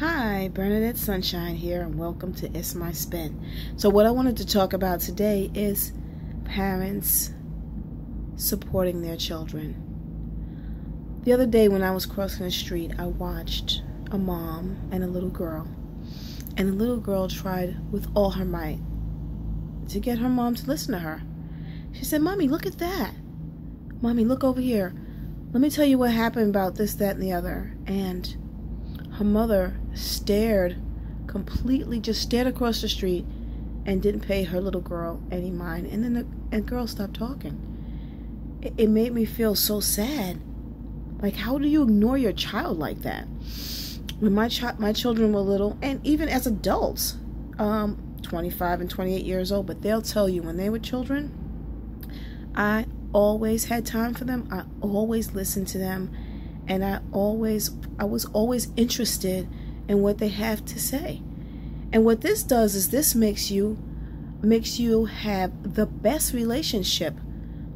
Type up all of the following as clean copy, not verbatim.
Hi, Bernadette Sunshine here, and welcome to It's My Spin. So what I wanted to talk about today is parents supporting their children. The other day when I was crossing the street, I watched a mom and a little girl. And the little girl tried with all her might to get her mom to listen to her. She said, "Mommy, look at that. Mommy, look over here. Let me tell you what happened about this, that, and the other." And her mother just stared across the street and didn't pay her little girl any mind. And then the girl stopped talking. It made me feel so sad. Like, how do you ignore your child like that? When my children were little, and even as adults, 25 and 28 years old, but they'll tell you when they were children, I always had time for them. I always listened to them. And I was always interested in what they have to say. And what this does is this makes you have the best relationship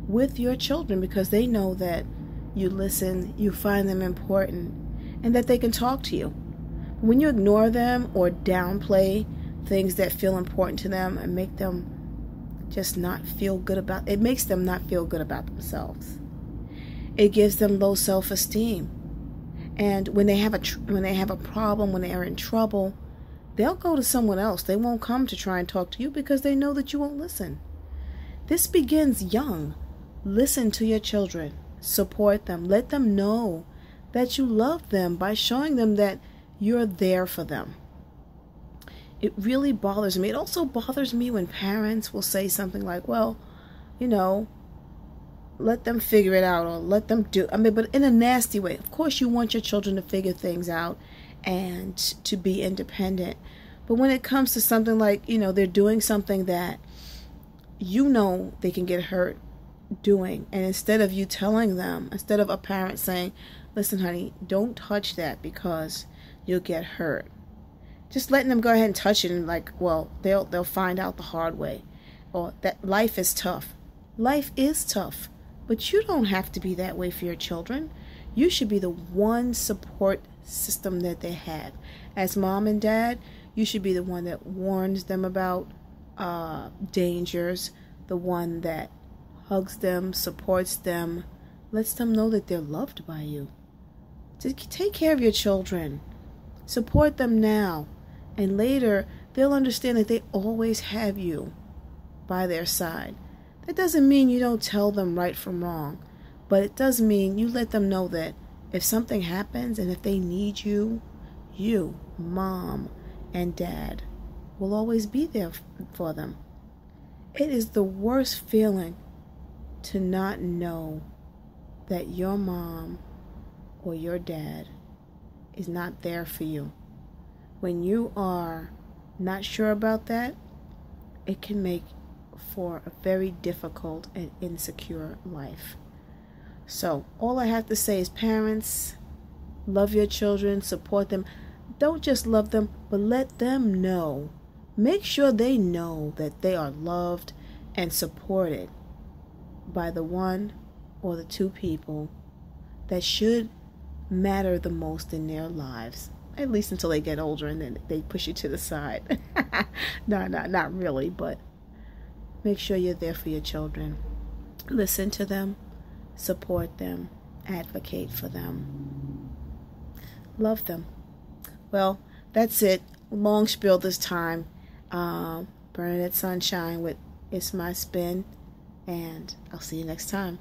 with your children, because they know that you listen, you find them important, and that they can talk to you. When you ignore them or downplay things that feel important to them and make them just not feel good about it, makes them not feel good about themselves. It gives them low self-esteem. And when they have a problem, when they are in trouble, they'll go to someone else. They won't come to try and talk to you because they know that you won't listen. This begins young. Listen to your children. Support them. Let them know that you love them by showing them that you're there for them. It really bothers me. It also bothers me when parents will say something like, well, let them figure it out, or let them do. But in a nasty way. Of course, you want your children to figure things out and to be independent. But when it comes to something like, they're doing something that they can get hurt doing, and instead of you telling them, instead of a parent saying, "Listen, honey, don't touch that because you'll get hurt," just letting them go ahead and touch it, and they'll find out the hard way, or that life is tough. Life is tough. But you don't have to be that way for your children. You should be the one support system that they have. As mom and dad, you should be the one that warns them about dangers, the one that hugs them, supports them, lets them know that they're loved by you. Take care of your children. Support them now. And later, they'll understand that they always have you by their side. That doesn't mean you don't tell them right from wrong, but it does mean you let them know that if something happens and if they need you, mom and dad, will always be there for them. It is the worst feeling to not know that your mom or your dad is not there for you. When you are not sure about that, it can make for a very difficult and insecure life. So all I have to say is, parents, love your children, support them. Don't just love them, but let them know. Make sure they know that they are loved and supported by the one or the two people that should matter the most in their lives. At least until they get older and then they push you to the side. No, not really, but make sure you're there for your children. Listen to them, support them, advocate for them, love them. Well, that's it. Long spiel this time. Bernadette Sunshine with It's My Spin, and I'll see you next time.